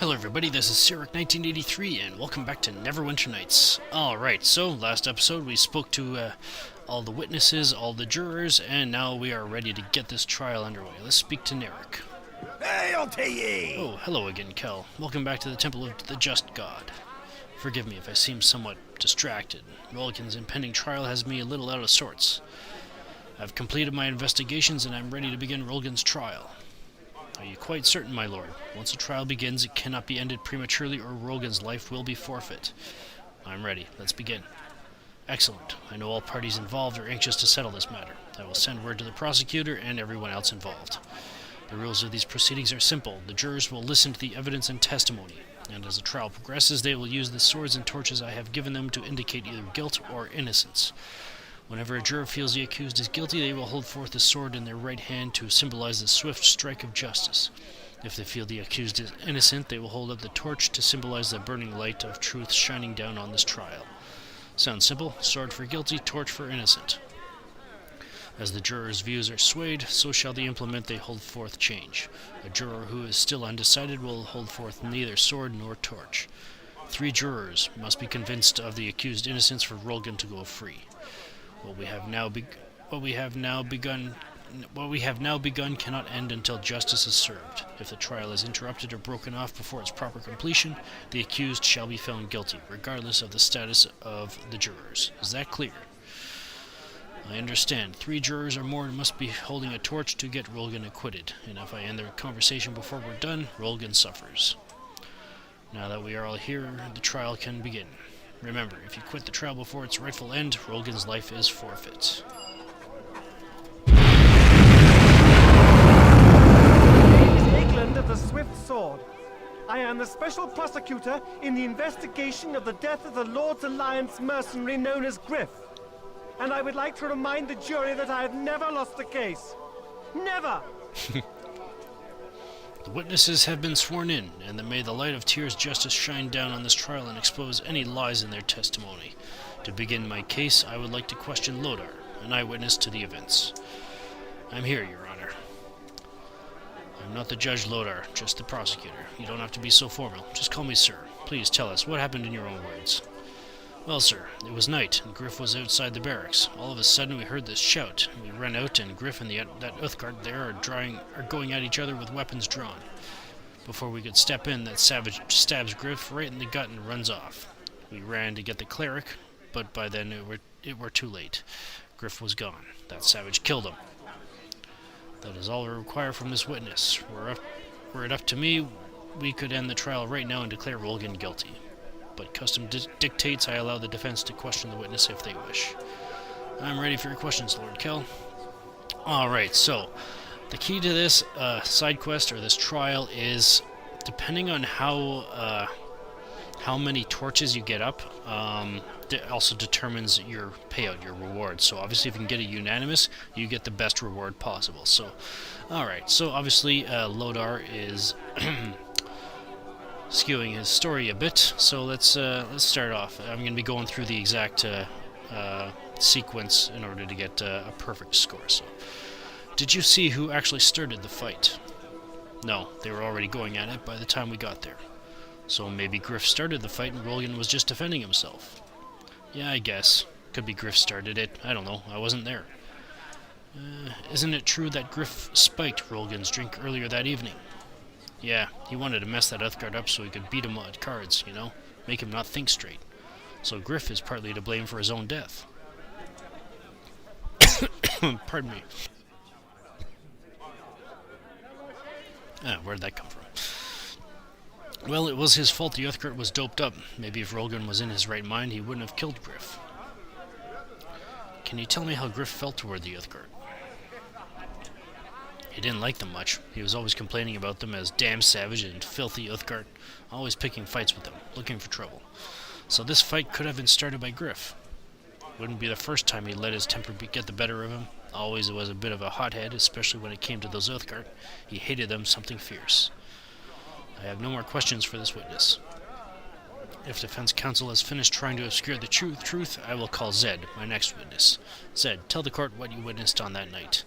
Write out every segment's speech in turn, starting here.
Hello everybody, this is Ch.3 and welcome back to Neverwinter Nights. Alright, so last episode we spoke to all the witnesses, all the jurors, and now we are ready to get this trial underway. Let's speak to Narek. Hail to ye! Oh, hello again, Kel. Welcome back to the Temple of the Just God. Forgive me if I seem somewhat distracted. Rolgan's impending trial has me a little out of sorts. I've completed my investigations and I'm ready to begin Rolgan's trial. Are you quite certain, my lord? Once a trial begins, it cannot be ended prematurely or Rolgan's life will be forfeit. I'm ready. Let's begin. Excellent. I know all parties involved are anxious to settle this matter. I will send word to the prosecutor and everyone else involved. The rules of these proceedings are simple. The jurors will listen to the evidence and testimony, and as the trial progresses, they will use the swords and torches I have given them to indicate either guilt or innocence. Whenever a juror feels the accused is guilty, they will hold forth the sword in their right hand to symbolize the swift strike of justice. If they feel the accused is innocent, they will hold up the torch to symbolize the burning light of truth shining down on this trial. Sounds simple. Sword for guilty, torch for innocent. As the jurors' views are swayed, so shall the implement they hold forth change. A juror who is still undecided will hold forth neither sword nor torch. 3 jurors must be convinced of the accused innocence for Rolgan to go free. What we have now begun cannot end until justice is served. If the trial is interrupted or broken off before its proper completion, the accused shall be found guilty, regardless of the status of the jurors. Is that clear? I understand. 3 jurors or more must be holding a torch to get Rolgan acquitted, and if I end the conversation before we're done, Rolgan suffers. Now that we are all here, the trial can begin. Remember, if you quit the trial before its rightful end, Rolgan's life is forfeit. England of the Swift Sword. I am the special prosecutor in the investigation of the death of the Lord's Alliance mercenary known as Griff. And I would like to remind the jury that I have never lost a case. Never! The witnesses have been sworn in, and that may the light of Tyr's justice shine down on this trial and expose any lies in their testimony. To begin my case, I would like to question Lodar, an eyewitness to the events. I'm here, Your Honor. I'm not the judge, Lodar, just the prosecutor. You don't have to be so formal. Just call me sir. Please tell us what happened in your own words. Well, sir, it was night, and Griff was outside the barracks. All of a sudden, we heard this shout. We ran out, and Griff and that Uthgard there are going at each other with weapons drawn. Before we could step in, that savage stabs Griff right in the gut and runs off. We ran to get the cleric, but by then it were too late. Griff was gone. That savage killed him. That is all we require from this witness. Were it up to me, we could end the trial right now and declare Rolgan guilty. But custom dictates I allow the defense to question the witness if they wish. I'm ready for your questions, Lord Kel. Alright, so the key to this side quest or this trial is depending on how many torches you get up, it also determines your payout, your reward. So obviously if you can get a unanimous, you get the best reward possible. So, alright, so obviously Lodar is skewing his story a bit, so let's start off. I'm going to be going through the exact sequence in order to get a perfect score. So, did you see who actually started the fight? No, they were already going at it by the time we got there. So maybe Griff started the fight and Rolgan was just defending himself. Yeah, I guess. Could be Griff started it. I don't know. I wasn't there. Isn't it true that Griff spiked Rolgan's drink earlier that evening? Yeah, he wanted to mess that Uthgard up so he could beat him at cards, you know? Make him not think straight. So Griff is partly to blame for his own death. Pardon me. Where'd that come from? Well, it was his fault the Uthgard was doped up. Maybe if Rolgan was in his right mind, he wouldn't have killed Griff. Can you tell me how Griff felt toward the Uthgard? He didn't like them much. He was always complaining about them as damn savage and filthy Uthgard, always picking fights with them, looking for trouble. So this fight could have been started by Griff. Wouldn't be the first time he let his temper get the better of him. Always was a bit of a hothead, especially when it came to those Uthgard. He hated them something fierce. I have no more questions for this witness. If defense counsel has finished trying to obscure the truth, I will call Zed, my next witness. Zed, tell the court what you witnessed on that night.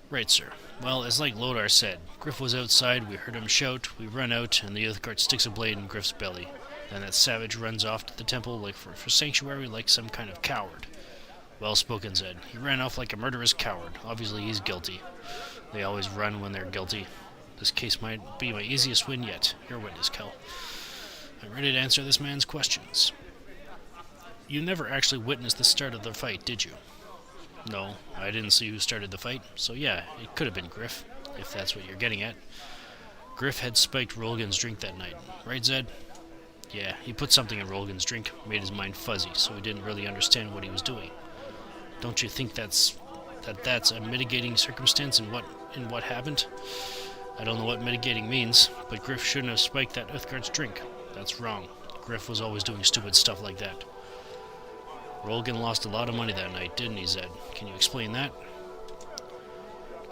Right, sir. Well, it's like Lodar said. Griff was outside, we heard him shout, we run out, and the Uthgard sticks a blade in Griff's belly. Then that savage runs off to the temple like for sanctuary like some kind of coward. Well spoken, Zed. He ran off like a murderous coward. Obviously he's guilty. They always run when they're guilty. This case might be my easiest win yet. Your witness, Kel. I'm ready to answer this man's questions. You never actually witnessed the start of the fight, did you? No, I didn't see who started the fight, so yeah, it could have been Griff, if that's what you're getting at. Griff had spiked Rolgan's drink that night, right, Zed? Yeah, he put something in Rolgan's drink, made his mind fuzzy, so he didn't really understand what he was doing. Don't you think that's a mitigating circumstance in what happened? I don't know what mitigating means, but Griff shouldn't have spiked that Uthgard's drink. That's wrong. Griff was always doing stupid stuff like that. Rolgan lost a lot of money that night, didn't he, Zed? Can you explain that?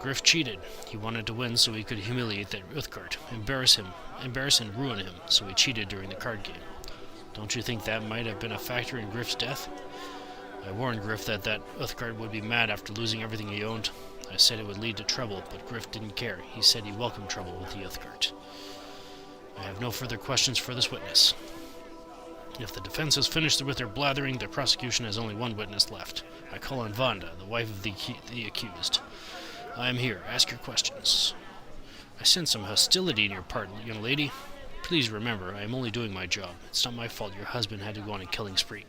Griff cheated. He wanted to win so he could humiliate that Uthgard, embarrass and ruin him, so he cheated during the card game. Don't you think that might have been a factor in Griff's death? I warned Griff that Uthgard would be mad after losing everything he owned. I said it would lead to trouble, but Griff didn't care. He said he welcomed trouble with the Uthgard. I have no further questions for this witness. If the defense has finished with their blathering, the prosecution has only one witness left. I call on Vanda, the wife of the accused. I am here. Ask your questions. I sense some hostility in your part, young lady. Please remember, I am only doing my job. It's not my fault your husband had to go on a killing spree.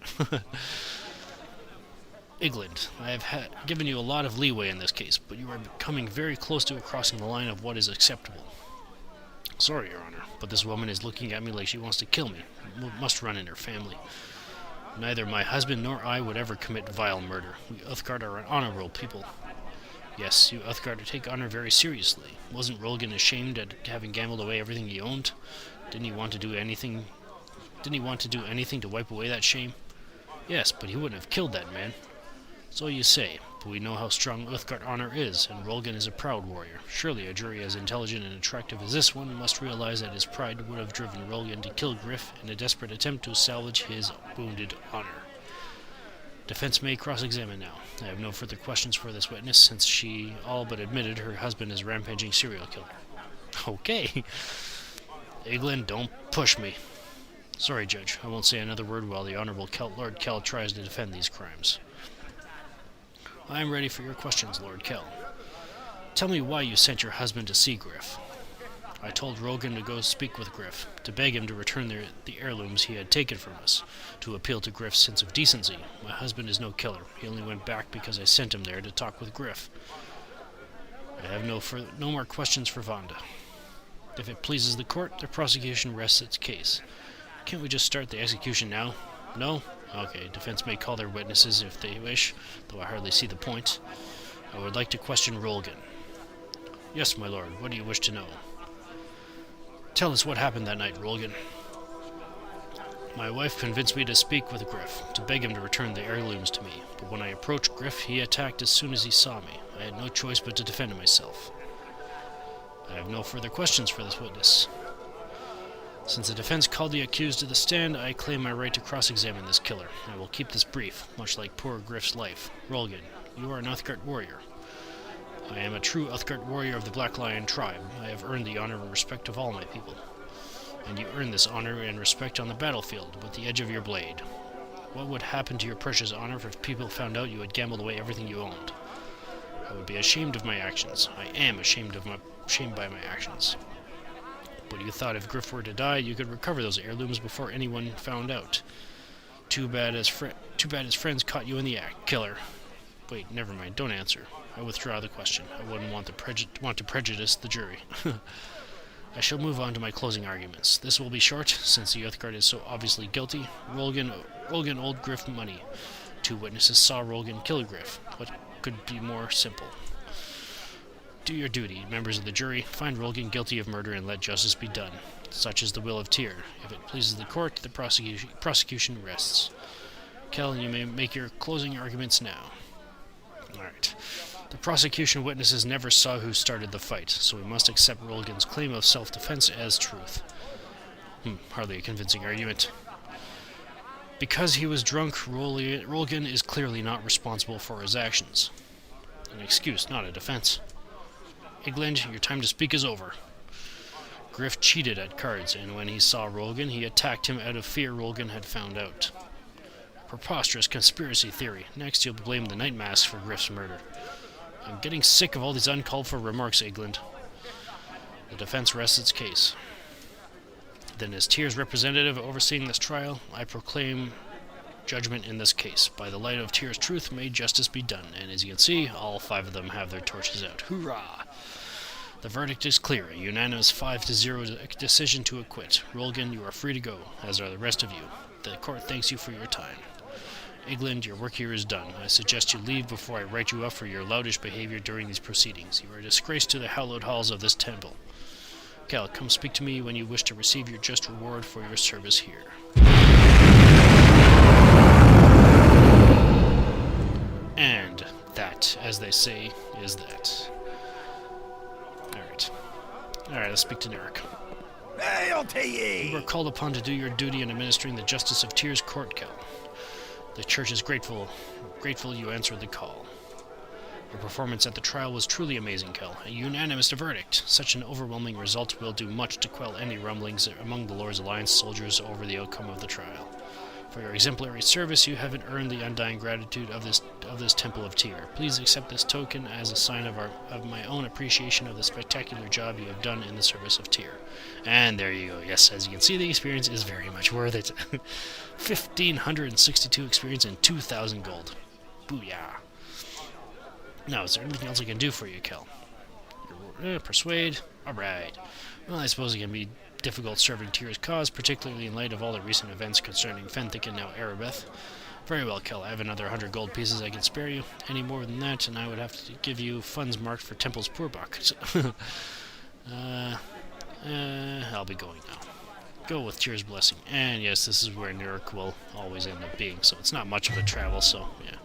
Igland, I have given you a lot of leeway in this case, but you are coming very close to crossing the line of what is acceptable. Sorry, Your Honor, but this woman is looking at me like she wants to kill me. It must run in her family. Neither my husband nor I would ever commit vile murder. We Uthgard are an honorable people. Yes, you Uthgard take honor very seriously. Wasn't Rolgan ashamed at having gambled away everything he owned? Didn't he want to do anything to wipe away that shame? Yes, but he wouldn't have killed that man. So you say, but we know how strong Uthgard honor is, and Rolgan is a proud warrior. Surely a jury as intelligent and attractive as this one must realize that his pride would have driven Rolgan to kill Griff in a desperate attempt to salvage his wounded honor. Defense may cross-examine now. I have no further questions for this witness, since she all but admitted her husband is a rampaging serial killer. Okay. Eglin, don't push me. Sorry, Judge. I won't say another word while the Honorable Lord Kel tries to defend these crimes. I am ready for your questions, Lord Kel. Tell me why you sent your husband to see Griff. I told Rolgan to go speak with Griff, to beg him to return the heirlooms he had taken from us, to appeal to Griff's sense of decency. My husband is no killer. He only went back because I sent him there to talk with Griff. I have no more questions for Vanda. If it pleases the court, the prosecution rests its case. Can't we just start the execution now? No? Okay, defense may call their witnesses if they wish, though I hardly see the point. I would like to question Rolgan. Yes, my lord, what do you wish to know? Tell us what happened that night, Rolgan. My wife convinced me to speak with Griff, to beg him to return the heirlooms to me, but when I approached Griff, he attacked as soon as he saw me. I had no choice but to defend myself. I have no further questions for this witness. Since the defense called the accused to the stand, I claim my right to cross-examine this killer. I will keep this brief, much like poor Griff's life. Rolgan, you are an Uthgard warrior. I am a true Uthgard warrior of the Black Lion tribe. I have earned the honor and respect of all my people. And you earn this honor and respect on the battlefield, with the edge of your blade. What would happen to your precious honor if people found out you had gambled away everything you owned? I would be ashamed of my actions. I am ashamed by my actions. But you thought if Griff were to die, you could recover those heirlooms before anyone found out. Too bad his friends caught you in the act, killer. Wait, never mind, don't answer. I withdraw the question. I wouldn't want to prejudice the jury. I shall move on to my closing arguments. This will be short, since the Uthgard is so obviously guilty. Rolgan owed Griff money. 2 witnesses saw Rolgan kill Griff. What could be more simple? Do your duty, members of the jury. Find Rolgan guilty of murder and let justice be done. Such is the will of Tyr. If it pleases the court, the prosecution rests. Kel, you may make your closing arguments now. Alright. The prosecution witnesses never saw who started the fight, so we must accept Rolgan's claim of self-defense as truth. Hardly a convincing argument. Because he was drunk, Rolgan is clearly not responsible for his actions. An excuse, not a defense. Igland, your time to speak is over. Griff cheated at cards, and when he saw Rolgan, he attacked him out of fear Rolgan had found out. Preposterous conspiracy theory. Next, you'll blame the Night Mask for Griff's murder. I'm getting sick of all these uncalled for remarks, Igland. The defense rests its case. Then, as Tyr's representative overseeing this trial, I proclaim judgment in this case. By the light of Tyr's truth, may justice be done. And as you can see, all 5 of them have their torches out. Hoorah! The verdict is clear. A unanimous 5-0 decision to acquit. Rolgan, you are free to go, as are the rest of you. The court thanks you for your time. Igland, your work here is done. I suggest you leave before I write you up for your loutish behavior during these proceedings. You are a disgrace to the hallowed halls of this temple. Cal, come speak to me when you wish to receive your just reward for your service here. And that, as they say, is that. Alright, let's speak to Nerik. Hail to ye! You were called upon to do your duty in administering the justice of Tyr's court, Cal. The church is grateful you answered the call. Your performance at the trial was truly amazing, Cal. A unanimous verdict. Such an overwhelming result will do much to quell any rumblings among the Lord's Alliance soldiers over the outcome of the trial. For your exemplary service, you have earned the undying gratitude of this Temple of Tyr. Please accept this token as a sign of my own appreciation of the spectacular job you have done in the service of Tyr. And there you go. Yes, as you can see, the experience is very much worth it. 1,562 experience and 2,000 gold. Booyah. Now, is there anything else I can do for you, Kel? Persuade? Alright. Well, I suppose it can be difficult serving Tyr's cause, particularly in light of all the recent events concerning Fenthik and now Erebeth. Very well, Kel. I have another 100 gold pieces I can spare you. Any more than that, and I would have to give you funds marked for Temple's poor buck. I'll be going now. Go with Tyr's blessing. And yes, this is where Nerik will always end up being, so it's not much of a travel, so yeah.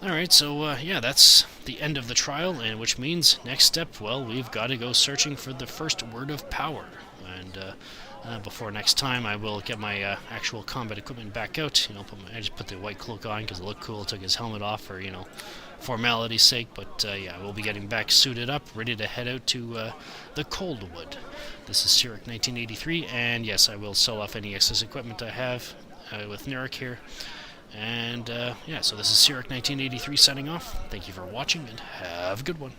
Alright, so yeah, that's the end of the trial, and which means, next step, well, we've got to go searching for the first word of power. And before next time, I will get my actual combat equipment back out. I just put the white cloak on because it looked cool. Took his helmet off for, formality's sake. But yeah, we'll be getting back suited up, ready to head out to the Coldwood. This is Ch.3 1983, and yes, I will sell off any excess equipment I have with Nerik here. And yeah, so this is Ch.3 1983 signing off. Thank you for watching, and have a good one.